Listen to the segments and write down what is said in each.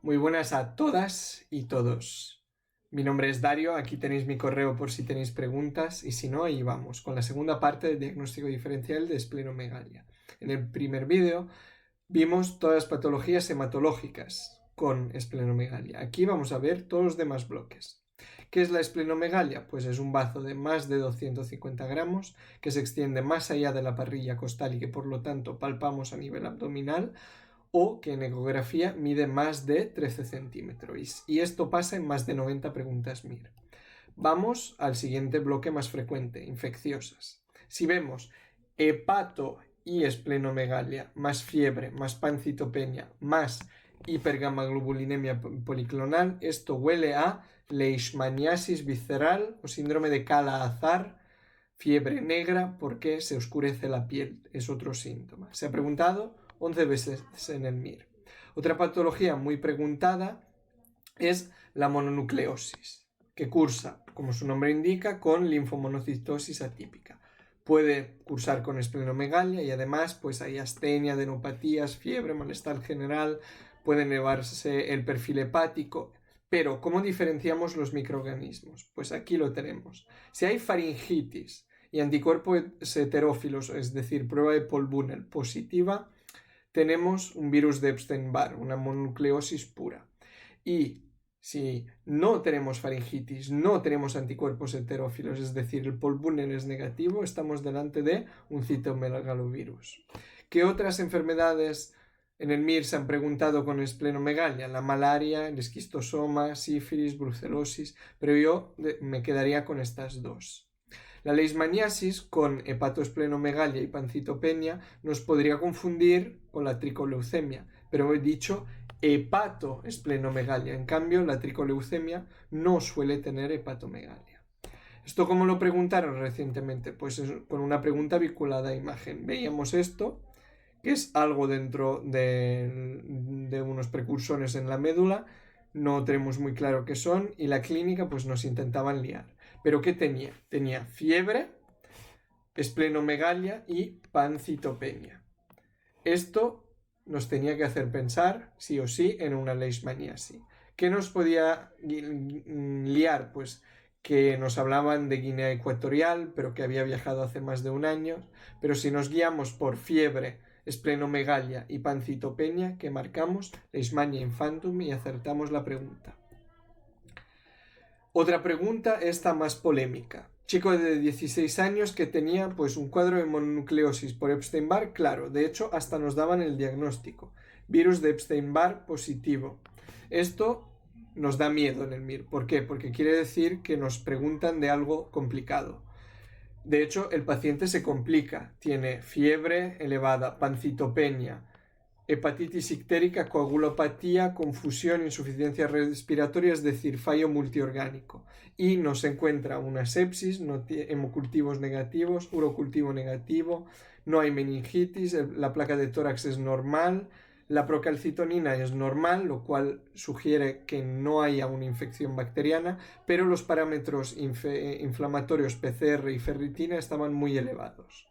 Muy buenas a todas y todos. Mi nombre es Dario, aquí tenéis mi correo por si tenéis preguntas y si no, ahí vamos, con la segunda parte del diagnóstico diferencial de esplenomegalia. En el primer vídeo vimos todas las patologías hematológicas con esplenomegalia. Aquí vamos a ver todos los demás bloques. ¿Qué es la esplenomegalia? Pues es un bazo de más de 250 gramos que se extiende más allá de la parrilla costal y que por lo tanto palpamos a nivel abdominal, o que en ecografía mide más de 13 centímetros. Y esto pasa en más de 90 preguntas MIR. Vamos al siguiente bloque más frecuente, infecciosas. Si vemos hepato y esplenomegalia, más fiebre, más pancitopenia, más hipergamaglobulinemia policlonal, esto huele a leishmaniasis visceral o síndrome de Kala-Azar, fiebre negra porque se oscurece la piel, es otro síntoma. Se ha preguntado 11 veces en el MIR. Otra patología muy preguntada es la mononucleosis, que cursa, como su nombre indica, con linfomonocitosis atípica. Puede cursar con esplenomegalia y además pues hay astenia, adenopatías, fiebre, malestar general, puede elevarse el perfil hepático. Pero, ¿cómo diferenciamos los microorganismos? Pues aquí lo tenemos. Si hay faringitis y anticuerpos heterófilos, es decir, prueba de Paul Bunel positiva, tenemos un virus de Epstein-Barr, una mononucleosis pura. Y si no tenemos faringitis, no tenemos anticuerpos heterófilos, es decir, el Paul Bunel es negativo, estamos delante de un citomegalovirus. ¿Qué otras enfermedades en el MIR se han preguntado con esplenomegalia? La malaria, el esquistosoma, sífilis, brucelosis, pero yo me quedaría con estas dos. La leishmaniasis con hepatoesplenomegalia y pancitopenia nos podría confundir con la tricoleucemia, pero he dicho hepatoesplenomegalia. En cambio, la tricoleucemia no suele tener hepatomegalia. ¿Esto cómo lo preguntaron recientemente? Pues con una pregunta vinculada a imagen. Veíamos esto, que es algo dentro de unos precursores en la médula, no tenemos muy claro qué son, y la clínica pues nos intentaban liar. ¿Pero qué tenía? Tenía fiebre, esplenomegalia y pancitopenia. Esto nos tenía que hacer pensar, sí o sí, en una leishmaniasis. ¿Qué nos podía liar? Pues que nos hablaban de Guinea Ecuatorial, pero que había viajado hace más de un año. Pero si nos guiamos por fiebre, esplenomegalia y pancitopenia, que marcamos Leishmania infantum y acertamos la pregunta. Otra pregunta, esta más polémica. Chico de 16 años que tenía pues un cuadro de mononucleosis por Epstein-Barr, claro, de hecho hasta nos daban el diagnóstico. Virus de Epstein-Barr positivo. Esto nos da miedo en el MIR. ¿Por qué? Porque quiere decir que nos preguntan de algo complicado. De hecho, el paciente se complica. Tiene fiebre elevada, pancitopenia, hepatitis ictérica, coagulopatía, confusión, insuficiencia respiratoria, es decir, fallo multiorgánico. Y nos encuentra una sepsis, hemocultivos negativos, urocultivo negativo, no hay meningitis, la placa de tórax es normal, la procalcitonina es normal, lo cual sugiere que no haya una infección bacteriana, pero los parámetros inflamatorios PCR y ferritina estaban muy elevados.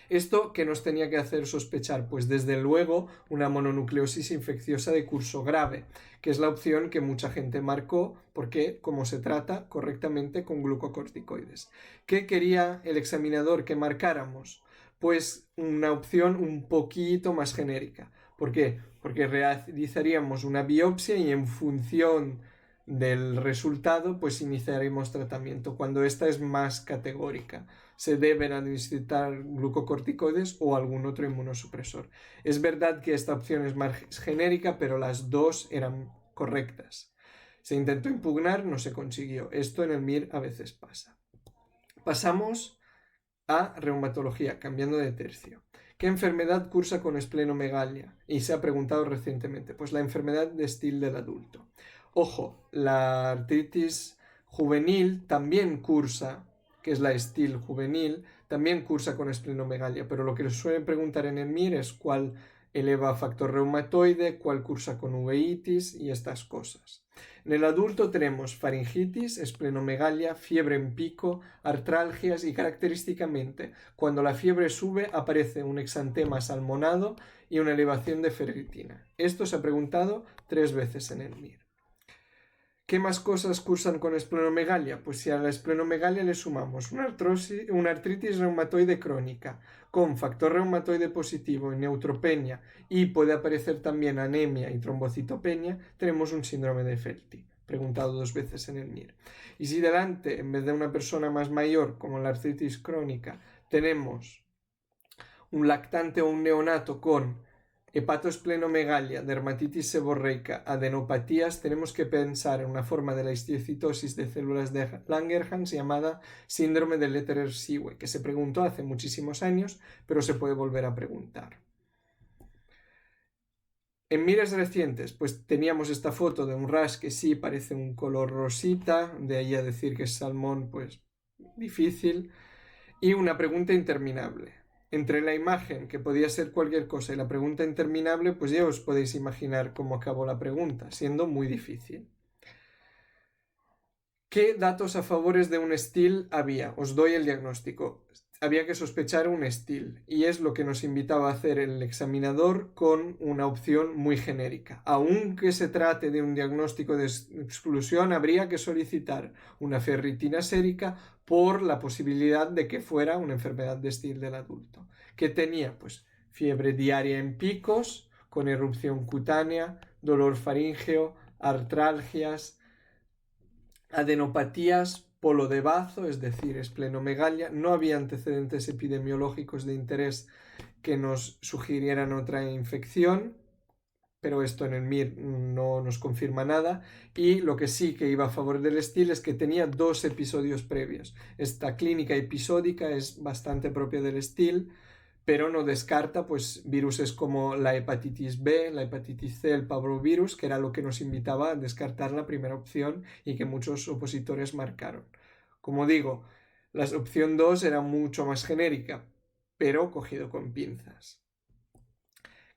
¿Esto qué nos tenía que hacer sospechar? Pues desde luego una mononucleosis infecciosa de curso grave, que es la opción que mucha gente marcó porque como se trata correctamente con glucocorticoides. ¿Qué quería el examinador que marcáramos? Pues una opción un poquito más genérica. ¿Por qué? Porque realizaríamos una biopsia y en función del resultado pues iniciaremos tratamiento cuando esta es más categórica. Se deben administrar glucocorticoides o algún otro inmunosupresor. Es verdad que esta opción es más genérica, pero las dos eran correctas. Se intentó impugnar, no se consiguió. Esto en el MIR a veces pasa. Pasamos a reumatología, cambiando de tercio. ¿Qué enfermedad cursa con esplenomegalia? Y se ha preguntado recientemente. Pues la enfermedad de Still del adulto. Ojo, la artritis juvenil también cursa, que es la Still juvenil, también cursa con esplenomegalia, pero lo que les suelen preguntar en el MIR es cuál eleva factor reumatoide, cuál cursa con uveitis y estas cosas. En el adulto tenemos faringitis, esplenomegalia, fiebre en pico, artralgias y característicamente cuando la fiebre sube aparece un exantema salmonado y una elevación de ferritina. Esto se ha preguntado 3 veces en el MIR. ¿Qué más cosas cursan con esplenomegalia? Pues si a la esplenomegalia le sumamos una artritis reumatoide crónica con factor reumatoide positivo y neutropenia y puede aparecer también anemia y trombocitopenia, tenemos un síndrome de Felty, preguntado 2 veces en el MIR. Y si delante, en vez de una persona más mayor, como la artritis crónica, tenemos un lactante o un neonato con hepatosplenomegalia, dermatitis seborreica, adenopatías, tenemos que pensar en una forma de la histiocytosis de células de Langerhans llamada síndrome de Letterer-Siwe, que se preguntó hace muchísimos años, pero se puede volver a preguntar. En MIRes recientes, pues teníamos esta foto de un rash que sí parece un color rosita, de ahí a decir que es salmón, pues difícil, y una pregunta interminable. Entre la imagen, que podía ser cualquier cosa, y la pregunta interminable, pues ya os podéis imaginar cómo acabó la pregunta, siendo muy difícil. ¿Qué datos a favores de un STIL había? Os doy el diagnóstico. Había que sospechar un STIL, y es lo que nos invitaba a hacer el examinador con una opción muy genérica. Aunque se trate de un diagnóstico de exclusión, habría que solicitar una ferritina sérica por la posibilidad de que fuera una enfermedad de STIL del adulto. ¿Qué tenía? Pues fiebre diaria en picos, con erupción cutánea, dolor faríngeo, artralgias, adenopatías, polo de bazo, es decir, esplenomegalia. No había antecedentes epidemiológicos de interés que nos sugirieran otra infección, pero esto en el MIR no nos confirma nada, y lo que sí que iba a favor del STIL es que tenía 2 episodios previos. Esta clínica episódica es bastante propia del STIL, pero no descarta pues viruses como la hepatitis B, la hepatitis C, el parvovirus, que era lo que nos invitaba a descartar la primera opción y que muchos opositores marcaron. Como digo, la opción 2 era mucho más genérica, pero cogido con pinzas.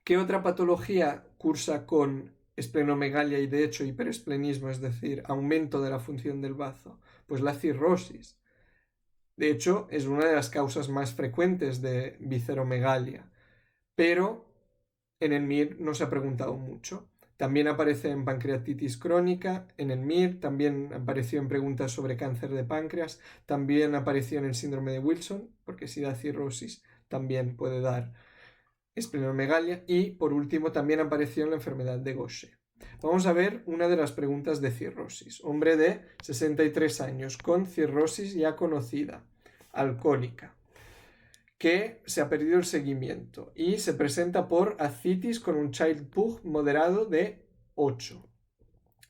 ¿Qué otra patología cursa con esplenomegalia y de hecho hiperesplenismo, es decir, aumento de la función del bazo? Pues la cirrosis. De hecho, es una de las causas más frecuentes de visceromegalia, pero en el MIR no se ha preguntado mucho. También aparece en pancreatitis crónica, en el MIR, también apareció en preguntas sobre cáncer de páncreas, también apareció en el síndrome de Wilson, porque si da cirrosis también puede dar esplenomegalia, y por último también apareció en la enfermedad de Gaucher. Vamos a ver una de las preguntas de cirrosis. Hombre de 63 años con cirrosis ya conocida, alcohólica, que se ha perdido el seguimiento y se presenta por ascitis con un Child Pugh moderado de 8.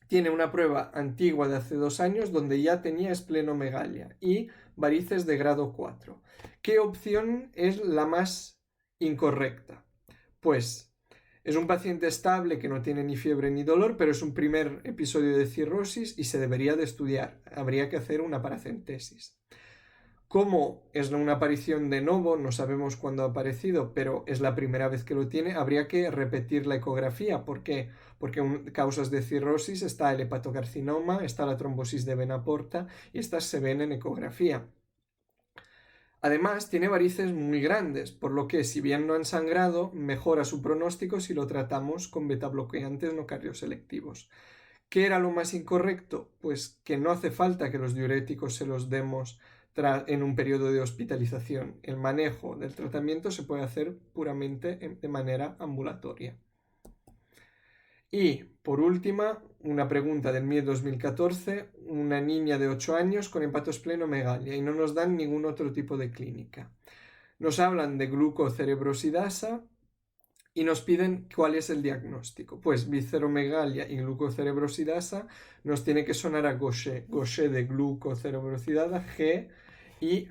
Tiene una prueba antigua de hace 2 años donde ya tenía esplenomegalia y varices de grado 4. ¿Qué opción es la más incorrecta? Pues es un paciente estable que no tiene ni fiebre ni dolor, pero es un primer episodio de cirrosis y se debería de estudiar. Habría que hacer una paracentesis. Como es una aparición de novo, no sabemos cuándo ha aparecido, pero es la primera vez que lo tiene, habría que repetir la ecografía. ¿Por qué? Porque en causas de cirrosis está el hepatocarcinoma, está la trombosis de vena porta y estas se ven en ecografía. Además, tiene varices muy grandes, por lo que si bien no han sangrado, mejora su pronóstico si lo tratamos con betabloqueantes no cardioselectivos. ¿Qué era lo más incorrecto? Pues que no hace falta que los diuréticos se los demos en un periodo de hospitalización. El manejo del tratamiento se puede hacer puramente de manera ambulatoria. Y, por última, una pregunta del MIR 2014, una niña de 8 años con hepatosplenomegalia y no nos dan ningún otro tipo de clínica. Nos hablan de glucocerebrosidasa y nos piden cuál es el diagnóstico. Pues visceromegalia y glucocerebrosidasa nos tiene que sonar a Gaucher. Gaucher de glucocerebrosidasa, G, y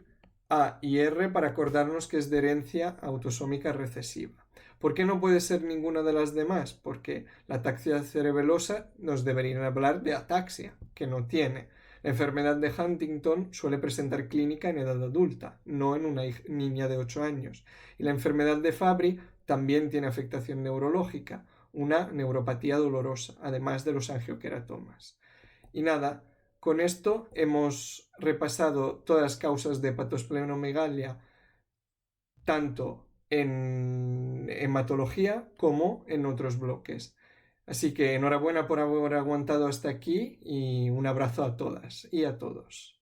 A y R para acordarnos que es de herencia autosómica recesiva. ¿Por qué no puede ser ninguna de las demás? Porque la ataxia cerebelosa nos deberían hablar de ataxia, que no tiene. La enfermedad de Huntington suele presentar clínica en edad adulta, no en una niña de 8 años. Y la enfermedad de Fabry también tiene afectación neurológica, una neuropatía dolorosa, además de los angioqueratomas. Y nada, con esto hemos repasado todas las causas de hepatosplenomegalia, tanto en hematología como en otros bloques. Así que enhorabuena por haber aguantado hasta aquí y un abrazo a todas y a todos.